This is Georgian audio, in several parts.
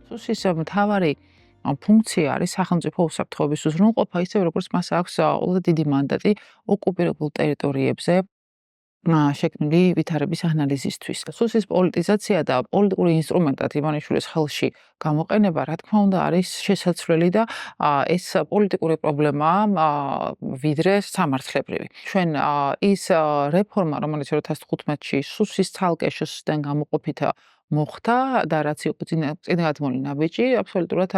სუსის მთავარი ფუნქცია არის სახელმწიფო უსაფრთხოების უზრუნველყოფა, ისევე როგორც მას აქვს ყველაზე დიდი მანდატი ოკუპირებულ ტერიტორიებზე შექმნილი ვითარების ანალიზისთვის. სუსის პოლიტიზაცია და პოლიტიკური ინსტრუმენტად ივანიშვილის ხელში გამოყენება, რა თქმა უნდა, არის შესაძლებელი და ეს პოლიტიკური პრობლემაა ვიდრე სამართლებრივი. ჩვენ ის რეფორმა, რომელიც 2015-ში სუსის ცალკე შესუსტენ გამოყოფით მოხდა და რაც იყო წინადადმული ნაბიჯი, აბსოლუტურად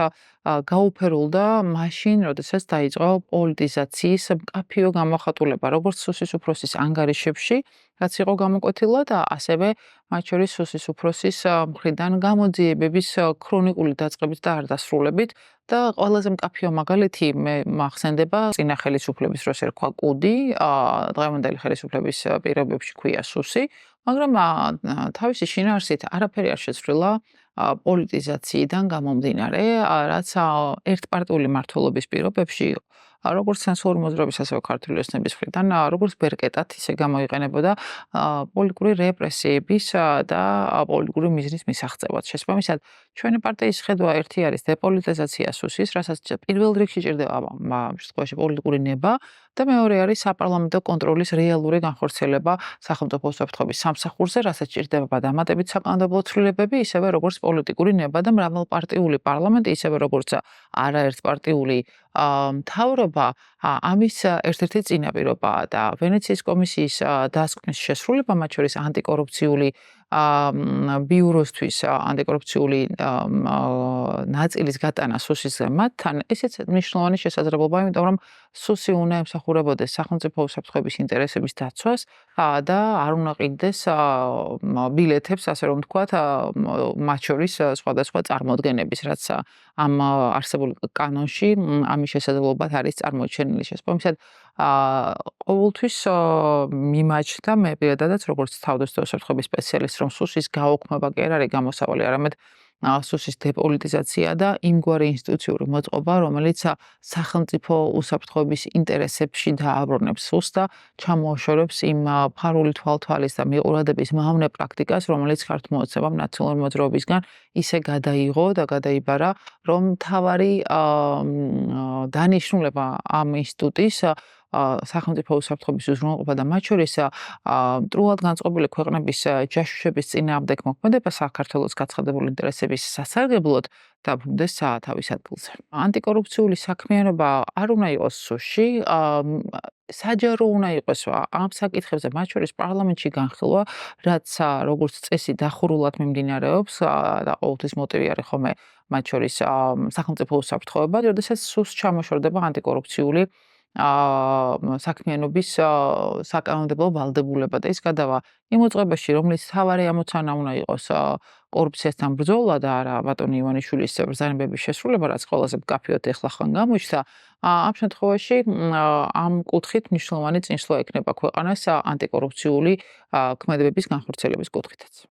გაუფერულდა მაშინ, როდესაც დაიწყო პოლიტიზაციის მკაფიო გამოხატულება, როგორც სუსის უფროსის ანგარიშებში, რაც იყო გამოკვეთილად, ასევე მათ შორის სუსის უფროსის მხრიდან გამოძიებების ქრონიკული დაწყებით და არ დასრულებით და ყველაზე მკაფიო მაგალითი მე მახსენდება წინა ხელისუფლების დროს ერქვა კუდი, დღევანდელი ხელისუფლების პირობებში ქვია სუსი, მაგრამ თავისი შინაარსით არაფერი არ შეცვლილა პოლიტიზაციიდან გამომდინარე, რაც ერთპარტიული მმართველობის პირობებში როგორც სენსორული მოძრაობის, ასევე ქართული ოცნების მხრიდან, როგორც ბერკეტად ისე გამოიყენებოდა პოლიტიკური რეპრესიების და პოლიტიკური მიზნის მისაღწევად. შესაბამისად, ჩვენი პარტიის ხედვა ერთი არის დეპოლიტიზაცია სუსის, რასაც პირველ რიგში ჭირდება შემთხვევაში პოლიტიკური ნება და მეორე არის საპარლამენტო კონტროლის რეალური განხორციელება სახელმწიფო უსაფრთხოების სამსახურზე, რასაც ჭირდება დამატებით საკანონმდებლო ცვლილებები, ისევე როგორც პოლიტიკური ნება და მრავალპარტიული პარლამენტი, ისევე როგორც არაერთპარტიული მთავრობა ამის ერთ-ერთი წინაპირობაა და ვენეციის კომისიის დასკვნის შესრულება, მათ შორის ანტიკორუფციული ბიუროსთვის ანტიკორუფციული ნაწილის გატანა სუსის მათთან, ესეც მნიშვნელოვანი შესაძლებლობა, იმიტომ რომ სუსი უნდა ემსახურებოდეს სახელმწიფო უსაფრთხოების ინტერესების დაცვას და არ უნდა ყიდდეს ბილეთებს, ასე რომ ვთქვათ, მათ შორის სხვადასხვა წარმოდგენების, რაც ამ არსებულ კანონში ამის შესაძლებლობად არის წარმოჩენილი. შესაბამისად, ყოველთვის მიმაჩნდა მე პირადადაც როგორც თავდაცვის უსაფრთხოების სპეციალისტს, რომ სუსის გაუქმება კი არ არის გამოსავალი, არამედ სუსის დეპოლიტიზაცია და იმგვარი ინსტიტუციური მოწყობა, რომელიც სახელმწიფო უსაფრთხოების ინტერესებში დააბრუნებს სუსს და ჩამოაშორებს იმ ფარული თვალთვალის და მიყურადების მავნე პრაქტიკას, რომელიც ქართლ-მონაცემამ ნაციონალური მოძრაობისგან ისე გადაიღო და გადაიბარა, რომ მთავარი დანიშნულება ამ ინსტიტუტის სახელმწიფო უსაფრთხოების უზრუნველყოფა და მათ შორის მტრულად განწყობილი ქვეყნების ჯაშუშების წინააღმდეგ მოქმედება საქართველოს გაცხადებული ინტერესების სასარგებლოდ დაბრუნდეს თავის ადგილზე. ანტიკორუფციული საქმიანობა არ უნდა იყოს სუსში, საჯარო უნდა იყოს ამ საკითხებზე, მათ შორის პარლამენტში განხილვა, რაც როგორც წესი დახურულად მიმდინარეობს და ყოველთვის მოტივი არის ხოლმე მათ შორის სახელმწიფო უსაფრთხოება, როდესაც სუსს ჩამოშორდება ანტიკორუფციული საქმიანობის საკანონმდებლო ვალდებულება და ის გადავა იმ უწყებაში, რომლის მთავარი ამოცანა უნდა იყოს კორუფციასთან ბრძოლა და არა ბატონი ივანიშვილის ბრძანებების შესრულება, რაც ყველაზე მკაფიოდ ეხლახან გამოჩნდა, ამ შემთხვევაში ამ კუთხით მნიშვნელოვანი წინსვლა ექნება ქვეყანას ანტიკორუფციული ქმედებების განხორციელების კუთხითაც.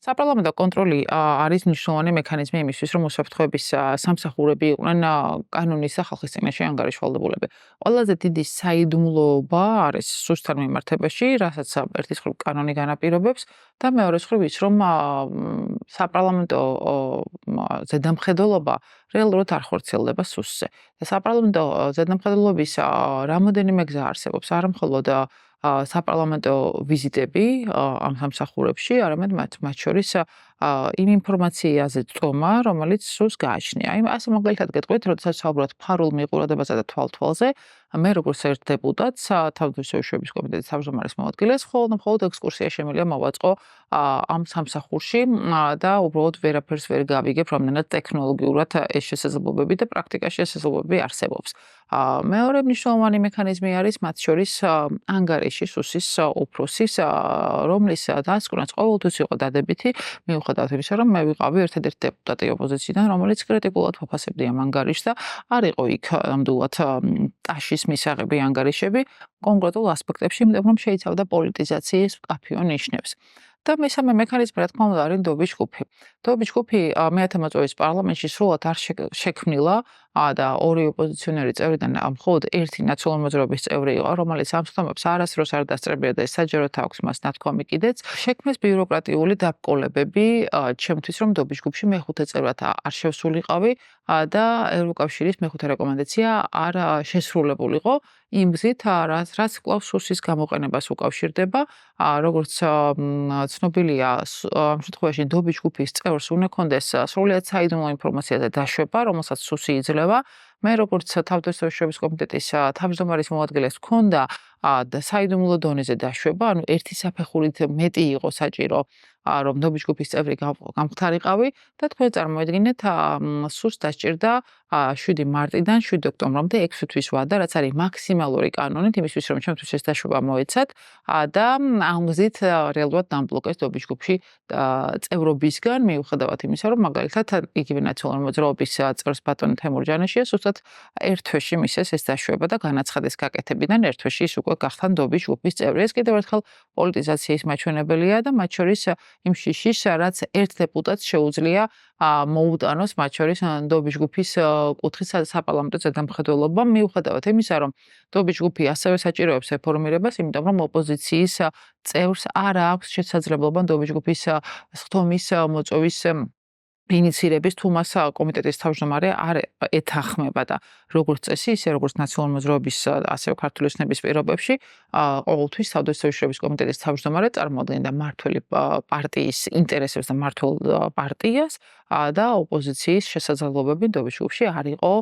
საპარლამენტო კონტროლი არის მნიშვნელოვანი მექანიზმი იმისთვის, რომ უსაფრთხოების სამსახურები იყვნენ კანონის და ხალხის წინაშე ანგარიშვალდებულები. ყველაზე დიდი საიდუმლოობა არის სუსთან მიმართებაში, რასაც ერთის მხრივ კანონი განაპირობებს და მეორეს მხრივ ის, რომ საპარლამენტო ზედამხედველობა რეალურად არ ხორციელდება სუსზე. და საპარლამენტო ზედამხედველობის რამოდენიმე გზა არსებობს, არა მხოლოდ საპარლამენტო ვიზიტები ამ სამსახურებში, არამედ მათ შორის იმ ინფორმაციაზე წომა, რომელიც სუსს გააჩნია. ასე მაგალითად გეტყვით, როდესაც საუბრობთ ფარულ მიყურადებაზე და თვალთვალზე, მე როგორც ერთ დეპუტატს თავდაცვის უშუალობის კომიტეტის თავმჯდომარის მოადგილეს, მხოლოდ ექსკურსია შემიძლია მოვაწყო ამ სამსახურში და უბრალოდ ვერაფერს ვერ გავიგებ, რამდენად ტექნოლოგიურად ეს შესაძლებლობები და პრაქტიკაში შესაძლებლობები არსებობს. მეორე მნიშვნელოვანი მექანიზმი არის მათ შორის ანგარიში სუსის უფროსის, რომლის დასკვნაც ყოველთვის იყო დადებითი, მიუხედავად იმისა, რომ მე ვიყავი ერთადერთი დეპუტატი ოპოზიციიდან, რომელიც კრიტიკულად ვაფასებდი ამ ანგარიშს და არ იყო იქ ნამდვილად ტაშის მისაღები ანგარიშები კონკრეტულ ასპექტებში, იმიტომ რომ შეიცავდა პოლიტიზაციის მკაფიო ნიშნებს. და მესამე მექანიზმი, რა თქმა უნდა, არის ნდობის ჯგუფი. ნდობის ჯგუფი მე-10 წლის პარლამენტში სრულად არ შექმნილა და ორი ოპოზიციონერი წევრიდან მხოლოდ ერთი ნაციონალური მოძრაობის წევრი იყო, რომელიც ამ შთამბებს არასდროს არ დასწრებია და საჯაროდ აქვს მას ნათქვამი კიდეც. შექმნეს ბიუროკრატიული დაბრკოლებები, ჩემთვის რომ დობის ჯგუფში მეხუთე წევრად არ შევსულიყავი და ევროკავშირის მეხუთე რეკომენდაცია არ შესრულებულიყო. იმ გზით, რაც კვლავ სუსის გამოყენებას უკავშირდება, როგორც ცნობილია, ამ შემთხვევაში დობის ჯგუფის წევრს უნდა ჰქონდეს სრულიად საიდუმლო ინფორმაციაზე დაშვება, რომელსაც სუსი იძლევა. მე როგორც თავდაცვის კომიტეტის თავმჯდომარის მოადგილეს ჰქონდა საიდუმლო დონეზე დაშვება, ანუ ერთი საფეხურით მეტი იყო საჭირო, რომ დობის ჯგუფის წევრი გამხდარიყავი და თქვენ წარმოედგინეთ, სუს დასჭირდა 7 მარტიდან 7 ოქტომბრამდე 6 თვის ვადა, რაც არის მაქსიმალური კანონით იმისთვის, რომ ჩემთვის ეს დაშვება მოეცათ და ამ გზით რეალურად დამბლოკეს დობის ჯგუფში წევრობისგან, მიუხედავად იმისა, რომ მაგალითად იგივე ნაციონალური მოძრაობის წევრს ბატონი თემურ ჯანაშია სუსტად ერთ თვეში მისცეს ეს დაშვება და განაცხადეს გაკეთებიდან ერთ თვეში ის უკვე გახდა დობის ჯგუფის წევრი. ეს კიდევ ერთხელ პოლიტიზაციის მაჩვენებელია და მათ შორის იმ შიშის, რაც ერთ დეპუტატს შეუძლია მოუტანოს მათ შორის დობის ჯგუფის კუთხის საპარლამენტო ზედამხედველობა, მიუხედავად იმისა, რომ დობის ჯგუფი ასევე საჭიროებს რეფორმირებას, იმიტომ რომ ოპოზიციის წევრს არ აქვს შესაძლებლობა დობის ჯგუფის სხდომის მოწვევის ინიცირების თუ მას კომიტეტის თავმჯდომარე არ ეთანხმება და როგორც წესი, ისე როგორც ნაციონალური მოძრაობის ასევე ქართული ოცნების პირობებში, ყოველთვის თავდაცვის კომიტეტის თავმჯდომარე წარმოადგენდა მმართველი პარტიის ინტერესებს და მმართველ პარტიას და ოპოზიციის შესაძლებლობები დობის ჯგუფში არ იყო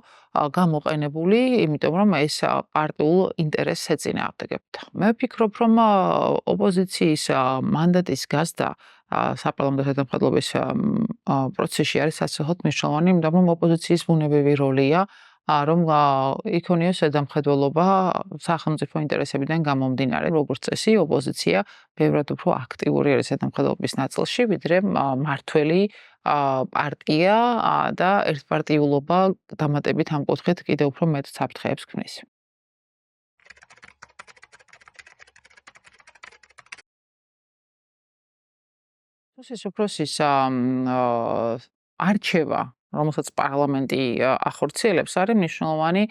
გამოყენებული, იმიტომ რომ ეს პარტიულ ინტერესს ეწინააღმდეგებდა. მე ვფიქრობ, რომ ოპოზიციის მანდატის გაზრდა საპარლამენტო ზედამხედველობის პროცესში არის სასწაულად მნიშვნელოვანი, იმიტომ რომ ოპოზიციის ბუნებრივი როლია, რომ იქონიოს ზედამხედველობა სახელმწიფო ინტერესებიდან გამომდინარე. როგორც წესი, ოპოზიცია ბევრად უფრო აქტიური არის ზედამხედველობის ნაწილში, ვიდრე მმართველი პარტია და ერთპარტიულობა დამატებით ამ კუთხით კიდევ უფრო მეტ საფრთხეებს ქმნის. სუსის უფროსის არჩევა, რომელსაც პარლამენტი ახორციელებს, არის მნიშვნელოვანი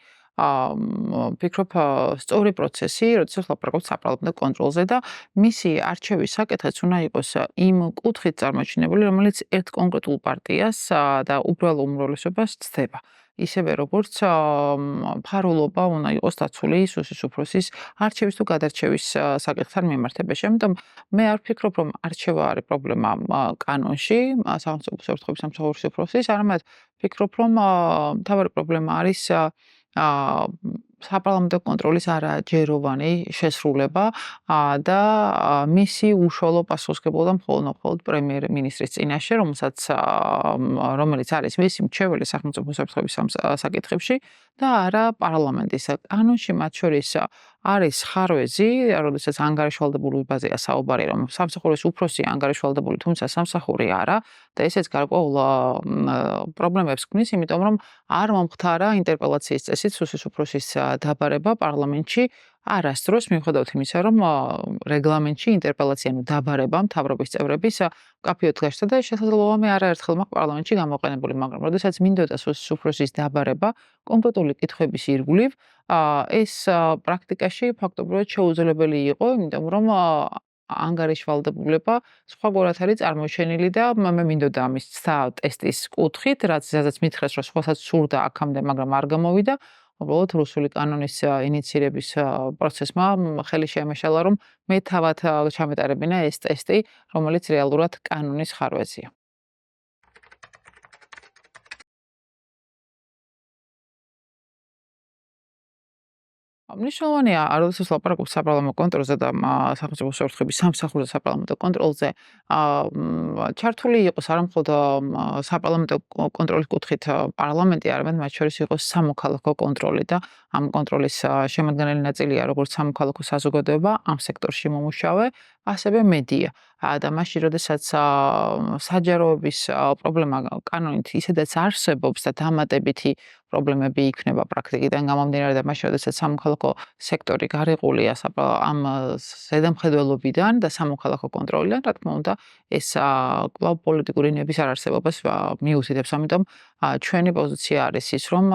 ვფიქრობ სწორი პროცესი, როდესაც ლაპარაკობთ საპარლამენტო კონტროლზე და მისი არჩევის საკითხიც უნდა იყოს იმ კუთხით წარმოჩინებული, რომელიც ერთ კონკრეტულ პარტიას და უბრალო უმრავლესობას ცდება. ისევე როგორც ფარულობა უნდა იყოს დაცული სუსის უფროსის არჩევის თუ გადარჩევის საკითხთან მიმართებაში. ამიტომ მე არ ვფიქრობ, რომ არჩევა არის პრობლემა კანონში, სახელმწიფო უსაფრთხოების სამსახურის უფროსის, არამედ ვფიქრობ, რომ მთავარი პრობლემა არის საპარლამენტო კონტროლის არაჯეროვანი შესრულება და მისი უშუალო პასუხისმგებლობა მხოლოდ პრემიერ-მინისტრის წინაშე, რომელიც არის მისი მრჩეველი სახელმწიფო უსაფრთხოების საკითხებში და არა პარლამენტის. კანონში მათ შორის არის ხარვეზი, როდესაც ანგარიშვალდებულებაზეა საუბარი, რომ სამსახურის უფროსი ანგარიშვალდებული, თუმცა სამსახური არა და ესეც გარკვეულ პრობლემებს ქმნის, იმიტომ რომ არ მომხდარა ინტერპელაციის წესით სუსის უფროსის დაბარება პარლამენტში არასდროს, მიუხედავად იმისა, რომ რეგლამენტში ინტერპელაცია, დაბარება მთავრობის წევრების მკაფიოდ გაშთა და შესაძლოა მე არაერთხელ მაქვს პარლამენტში გამოყენებული, მაგრამ როდესაც მინდოდა სუსის უფროსის დაბარება კონკრეტული კითხვების ირგვლივ, ეს პრაქტიკაში ფაქტობრივად შეუძლებელი იყო, იმიტომ რომ ანგარიშვალდებულება სხვაგვარად არის წარმოჩენილი და მე მინდოდა ამის ტესტის კუთხით, რაზეც მითხრეს, რომ სხვასაც სურდა აქამდე, მაგრამ არ გამოვიდა. უბრალოდ რუსული კანონის ინიცირების პროცესმა ხელი შეემეშალა, რომ მე თავად ჩამეტარებინა ეს ტესტი, რომელიც რეალურად კანონის ხარვეზია. მნიშვნელოვანია, როდესაც ლაპარაკობთ საპარლამენტო კონტროლზე და სახელმწიფო უსაფრთხოების სამსახურზე საპარლამენტო კონტროლზე, ჩართული იყოს არა მხოლოდ საპარლამენტო კონტროლის კუთხით პარლამენტი, არამედ მათ შორის იყოს სამოქალაქო კონტროლი და ამ კონტროლის შემადგენელი ნაწილია როგორც სამოქალაქო საზოგადოება, ამ სექტორში მომუშავე, ასევე მედია. და მაშინ, როდესაც საჯაროების პრობლემა კანონით ისედაც არსებობს და დამატებითი პრობლემები იქნება პრაქტიკიდან გამომდინარე და მაშინ, როდესაც სამოქალაქო სექტორი გარიყულია ამ ზედამხედველობიდან და სამოქალაქო კონტროლიდან, რა თქმა უნდა, ეს კვლავ პოლიტიკური ნების არარსებობას მიუთითებს. ამიტომ ჩვენი პოზიცია არის ის, რომ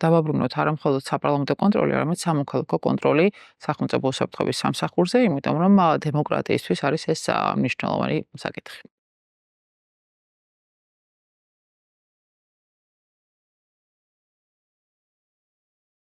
დავაბრუნოთ არა მხოლოდ საპარლამენტო კონტროლი, არამედ სამოქალაქო კონტროლი სახელმწიფო უსაფრთხოების სამსახურზე, იმიტომ რომ დემოკრატიისთვის არის ეს მნიშვნელოვანი საკითხი.